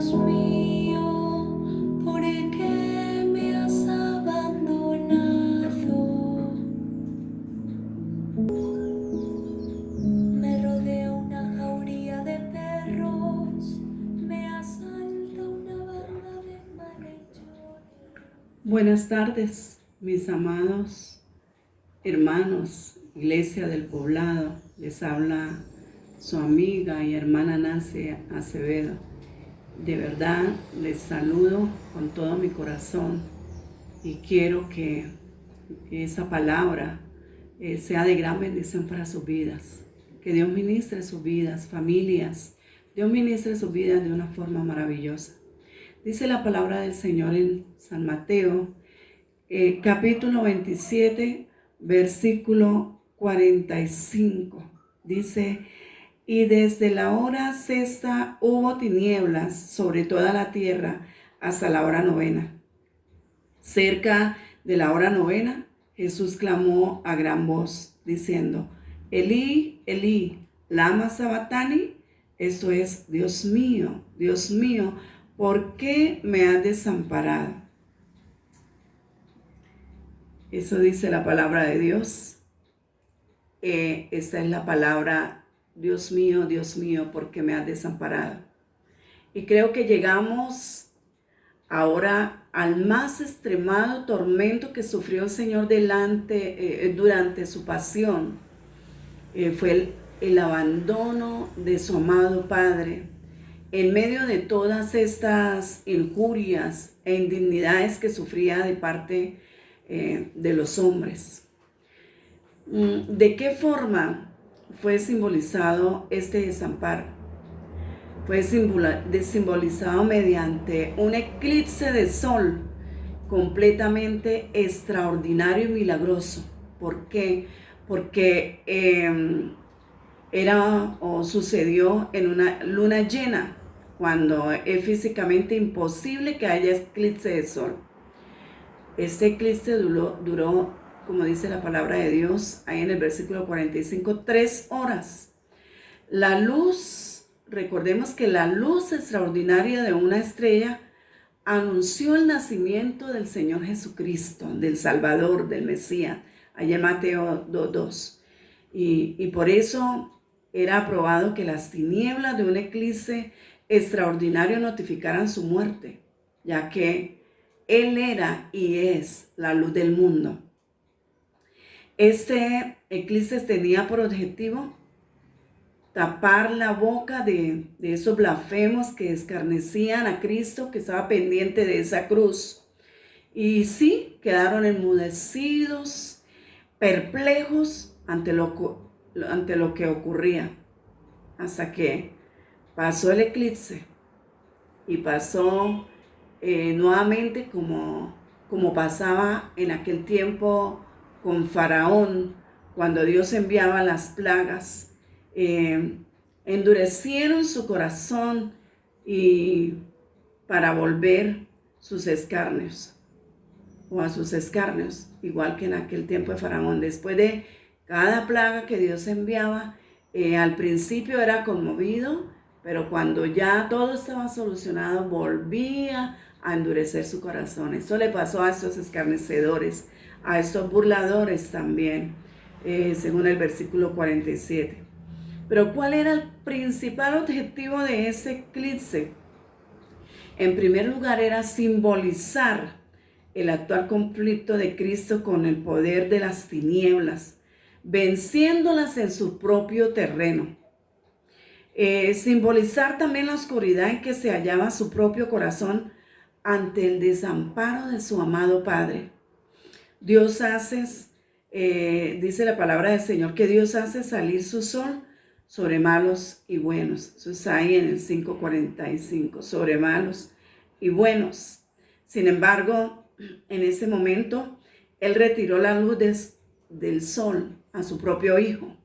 Dios mío, ¿por qué me has abandonado? Me rodea una jauría de perros, me asalta una banda de malhechores. Buenas tardes, mis amados hermanos, Iglesia del Poblado. Les habla su amiga y hermana Nancy Acevedo. De verdad les saludo con todo mi corazón y quiero que esa palabra sea de gran bendición para sus vidas. Que Dios ministre sus vidas, familias. Dios ministre sus vidas de una forma maravillosa. Dice la palabra del Señor en San Mateo, capítulo 27, versículo 45. Dice: y desde la hora sexta hubo tinieblas sobre toda la tierra hasta la hora novena. Cerca de la hora novena, Jesús clamó a gran voz, diciendo: Elí, Elí, lama sabactani. Esto es: Dios mío, ¿por qué me has desamparado? Eso dice la palabra de Dios. Esta es la palabra: Dios mío, ¿por qué me has desamparado? Y creo que llegamos ahora al más extremado tormento que sufrió el Señor durante su pasión. Fue el abandono de su amado Padre. En medio de todas estas injurias e indignidades que sufría de parte de los hombres. ¿De qué forma fue simbolizado este desamparo? Fue simbolizado mediante un eclipse de sol completamente extraordinario y milagroso. ¿Por qué? Porque sucedió en una luna llena, cuando es físicamente imposible que haya eclipse de sol. Este eclipse duró, como dice la palabra de Dios, ahí en el versículo 45, 3 horas. La luz, recordemos que la luz extraordinaria de una estrella anunció el nacimiento del Señor Jesucristo, del Salvador, del Mesías, allá en Mateo 2:2. Y por eso era aprobado que las tinieblas de un eclipse extraordinario notificaran su muerte, ya que Él era y es la luz del mundo. Este eclipse tenía por objetivo tapar la boca de esos blasfemos que escarnecían a Cristo, que estaba pendiente de esa cruz. Y sí, quedaron enmudecidos, perplejos ante lo que ocurría, hasta que pasó el eclipse y pasó nuevamente como pasaba en aquel tiempo con Faraón, cuando Dios enviaba las plagas. Endurecieron su corazón y para volver sus escarnios, o a sus escarnios, igual que en aquel tiempo de Faraón. Después de cada plaga que Dios enviaba, al principio era conmovido, pero cuando ya todo estaba solucionado, volvía a endurecer su corazón. Eso le pasó a estos escarnecedores, a estos burladores también, según el versículo 47. Pero ¿cuál era el principal objetivo de ese eclipse? En primer lugar, era simbolizar el actual conflicto de Cristo con el poder de las tinieblas, venciéndolas en su propio terreno. Simbolizar también la oscuridad en que se hallaba su propio corazón ante el desamparo de su amado Padre. Dios hace, dice la palabra del Señor, que Dios hace salir su sol sobre malos y buenos. Eso es ahí en el 5:45, sobre malos y buenos. Sin embargo, en ese momento, Él retiró la luz del sol a su propio Hijo,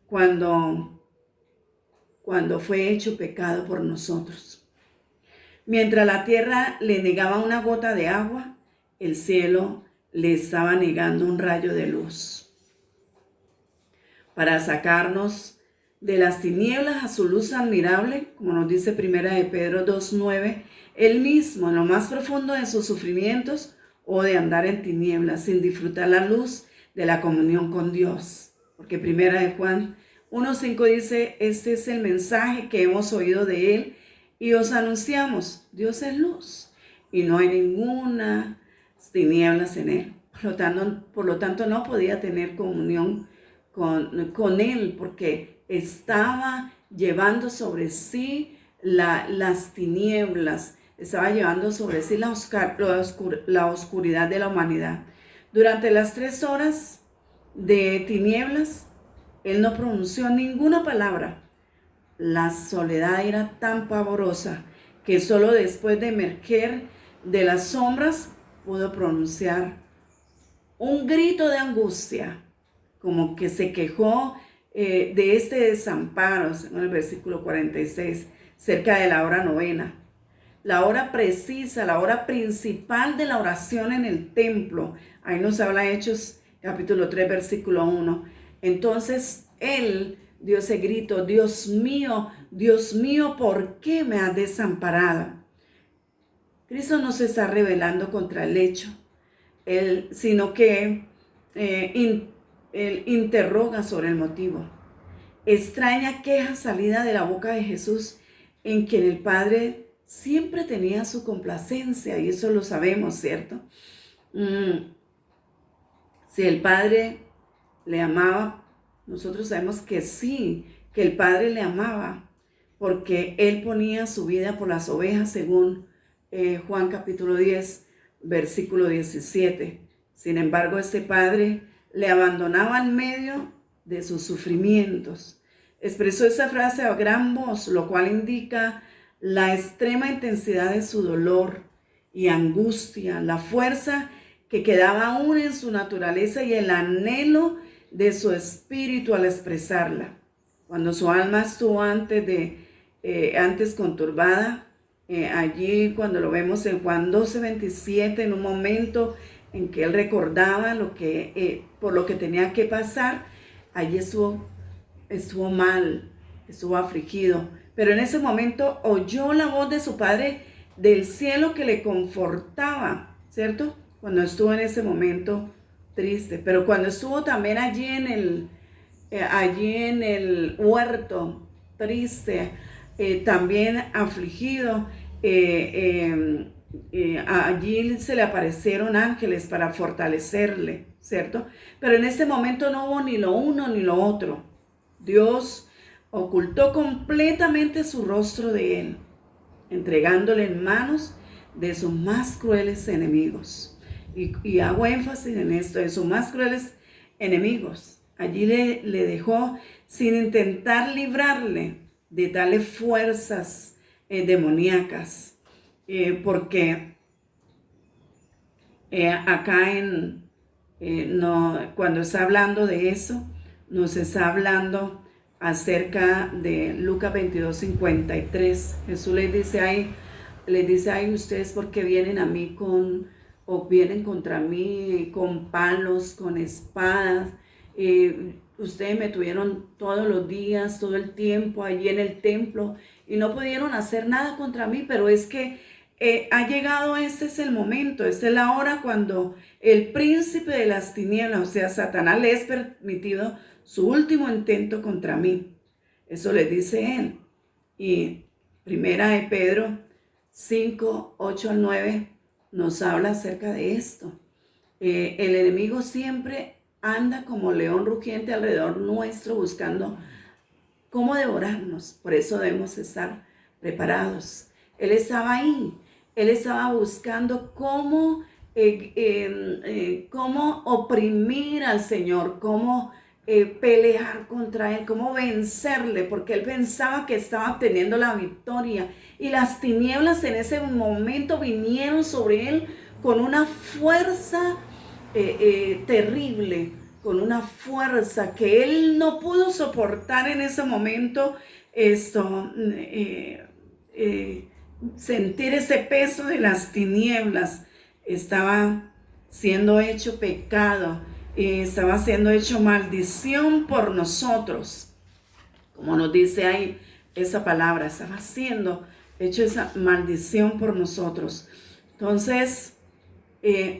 cuando fue hecho pecado por nosotros. Mientras la tierra le negaba una gota de agua, el cielo le estaba negando un rayo de luz para sacarnos de las tinieblas a su luz admirable, como nos dice Primera de Pedro 2:9, él mismo en lo más profundo de sus sufrimientos o de andar en tinieblas sin disfrutar la luz de la comunión con Dios. Porque Primera de Juan 1:5 dice, este es el mensaje que hemos oído de él y os anunciamos, Dios es luz y no hay ninguna tinieblas en él. Por lo tanto no podía tener comunión con él porque estaba llevando sobre sí las tinieblas, estaba llevando sobre sí la oscuridad de la humanidad. Durante las 3 horas de tinieblas, él no pronunció ninguna palabra. La soledad era tan pavorosa que solo después de emerger de las sombras pudo pronunciar un grito de angustia, como que se quejó de este desamparo, en el versículo 46, cerca de la hora novena. La hora precisa, la hora principal de la oración en el templo. Ahí nos habla Hechos capítulo 3, versículo 1. Entonces él dio ese grito, Dios mío, ¿por qué me has desamparado? Cristo no se está rebelando contra el hecho, sino que él interroga sobre el motivo. Extraña queja salida de la boca de Jesús, en quien el Padre siempre tenía su complacencia, y eso lo sabemos, ¿cierto? Si el Padre le amaba, nosotros sabemos que sí, que el Padre le amaba, porque Él ponía su vida por las ovejas, según Juan capítulo 10, versículo 17. Sin embargo, este Padre le abandonaba en medio de sus sufrimientos. Expresó esa frase a gran voz, lo cual indica la extrema intensidad de su dolor y angustia, la fuerza que quedaba aún en su naturaleza y el anhelo de su espíritu al expresarla. Cuando su alma estuvo antes conturbada, allí cuando lo vemos en Juan 12:27, en un momento en que él recordaba por lo que tenía que pasar, allí estuvo mal, estuvo afligido. Pero en ese momento oyó la voz de su Padre del cielo que le confortaba, ¿cierto? Cuando estuvo en ese momento triste. Pero cuando estuvo también allí en el huerto, triste, también afligido, allí se le aparecieron ángeles para fortalecerle, ¿cierto? Pero en ese momento no hubo ni lo uno ni lo otro. Dios ocultó completamente su rostro de él, entregándole en manos de sus más crueles enemigos. Y hago énfasis en esto, en sus más crueles enemigos. Allí le dejó sin intentar librarle de tales fuerzas demoníacas. Porque acá cuando está hablando de eso, nos está hablando acerca de Lucas 22:53. Jesús les dice ahí, ustedes porque vienen a mí vienen contra mí con palos, con espadas. Ustedes me tuvieron todos los días, todo el tiempo allí en el templo y no pudieron hacer nada contra mí, pero es que ha llegado, este es el momento, esta es la hora cuando el príncipe de las tinieblas, o sea, Satanás, le es permitido su último intento contra mí. Eso le dice él. Y Primera de Pedro 5:8-9 nos habla acerca de esto. El enemigo siempre anda como león rugiente alrededor nuestro buscando cómo devorarnos. Por eso debemos estar preparados. Él estaba ahí. Él estaba buscando cómo oprimir al Señor, cómo pelear contra él, cómo vencerle, porque él pensaba que estaba obteniendo la victoria. Y las tinieblas en ese momento vinieron sobre él con una fuerza terrible, con una fuerza que él no pudo soportar en ese momento. Sentir ese peso de las tinieblas. Estaba siendo hecho pecado, estaba siendo hecho maldición por nosotros. como nos dice ahí esa palabra, estaba hecho esa maldición por nosotros. Entonces,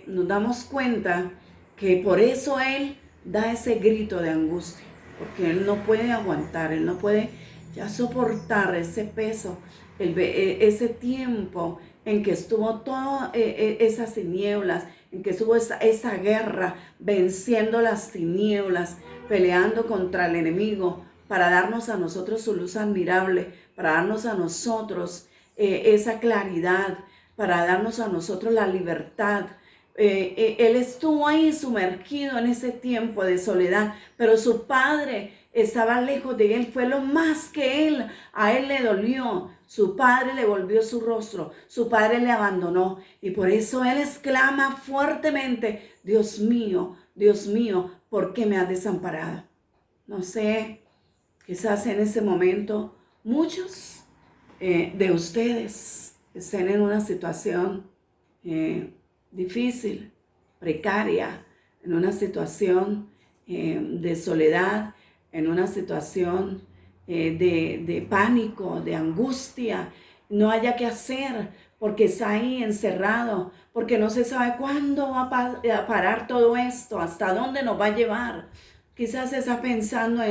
nos damos cuenta que por eso Él da ese grito de angustia, porque Él no puede aguantar, Él no puede ya soportar ese peso, ese tiempo en que estuvo todas esas tinieblas, en que estuvo esa guerra, venciendo las tinieblas, peleando contra el enemigo, para darnos a nosotros su luz admirable, para darnos a nosotros esa claridad, para darnos a nosotros la libertad. Él estuvo ahí sumergido en ese tiempo de soledad, pero su padre estaba lejos de él. Fue lo más que a él le dolió. Su padre le volvió su rostro, su padre le abandonó, y por eso él exclama fuertemente: Dios mío, ¿por qué me has desamparado? No sé, quizás en ese momento muchos de ustedes estén en una situación difícil, precaria, en una situación de soledad, en una situación de pánico, de angustia, no haya qué hacer, porque está ahí encerrado, porque no se sabe cuándo va a parar todo esto, hasta dónde nos va a llevar. Quizás estás pensando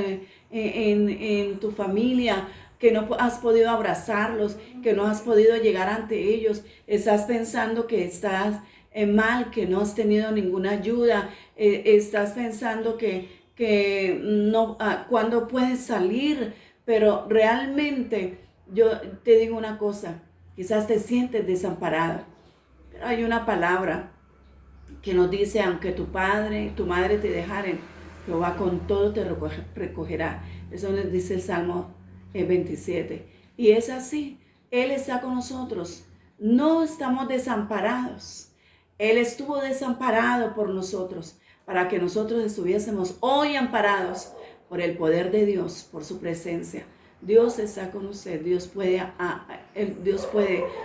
en tu familia, que no has podido abrazarlos, que no has podido llegar ante ellos. Estás pensando que estás mal, que no has tenido ninguna ayuda. Estás pensando que no, cuándo puedes salir, pero realmente yo te digo una cosa, quizás te sientes desamparado, pero hay una palabra que nos dice: aunque tu padre y tu madre te dejaren, Jehová con todo te recogerá. Eso nos dice el Salmo 27. Y es así, Él está con nosotros, no estamos desamparados. Él estuvo desamparado por nosotros, para que nosotros estuviésemos hoy amparados por el poder de Dios, por su presencia. Dios está con usted. Dios puede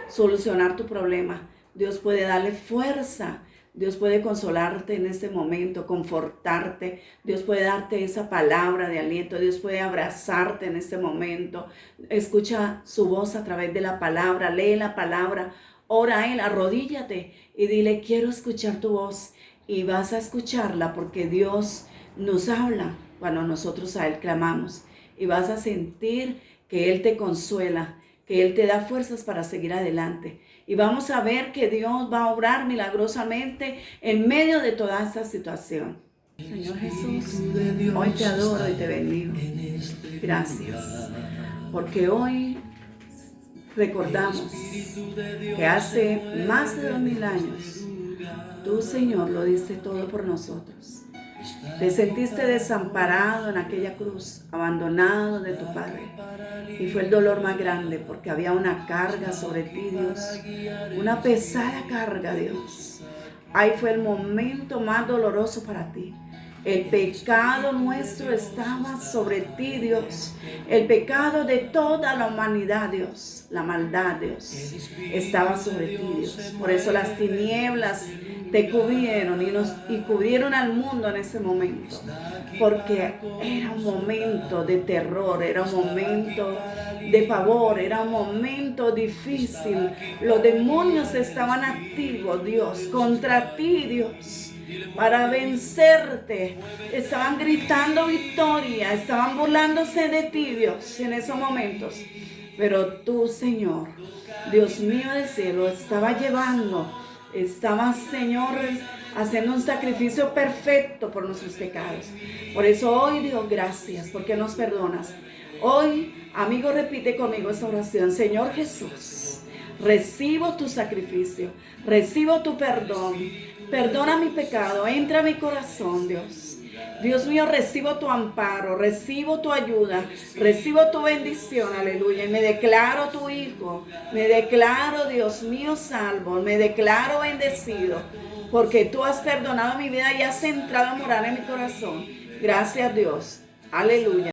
solucionar tu problema. Dios puede darle fuerza. Dios puede consolarte en este momento, confortarte. Dios puede darte esa palabra de aliento. Dios puede abrazarte en este momento. Escucha su voz a través de la palabra. Lee la palabra. Ora a Él, arrodíllate y dile: quiero escuchar tu voz. Y vas a escucharla, porque Dios nos habla cuando nosotros a Él clamamos. Y vas a sentir que Él te consuela, que Él te da fuerzas para seguir adelante. Y vamos a ver que Dios va a obrar milagrosamente en medio de toda esta situación. Señor Jesús, hoy te adoro y te bendigo. Gracias, porque hoy recordamos que hace más de 2000 años, tú, Señor, lo diste todo por nosotros. Te sentiste desamparado en aquella cruz, abandonado de tu Padre. Y fue el dolor más grande, porque había una carga sobre ti, Dios. Una pesada carga, Dios. Ahí fue el momento más doloroso para ti. El pecado nuestro estaba sobre ti, Dios. El pecado de toda la humanidad, Dios. La maldad, Dios, estaba sobre ti, Dios. Por eso las tinieblas te cubrieron y cubrieron al mundo en ese momento. Porque era un momento de terror, era un momento de pavor, era un momento difícil. Los demonios estaban activos, Dios, contra ti, Dios, para vencerte. Estaban gritando victoria, estaban burlándose de ti, Dios, en esos momentos. Pero tú, Señor, Dios mío del cielo, estabas, Señor, haciendo un sacrificio perfecto por nuestros pecados. Por eso hoy, Dios, gracias, porque nos perdonas. Hoy, amigo, repite conmigo esta oración: Señor Jesús, recibo tu sacrificio, recibo tu perdón. Perdona mi pecado, entra a mi corazón, Dios. Dios mío, recibo tu amparo, recibo tu ayuda, recibo tu bendición, aleluya. Y me declaro tu hijo, me declaro, Dios mío, salvo, me declaro bendecido, porque tú has perdonado mi vida y has entrado a morar en mi corazón. Gracias, Dios. Aleluya.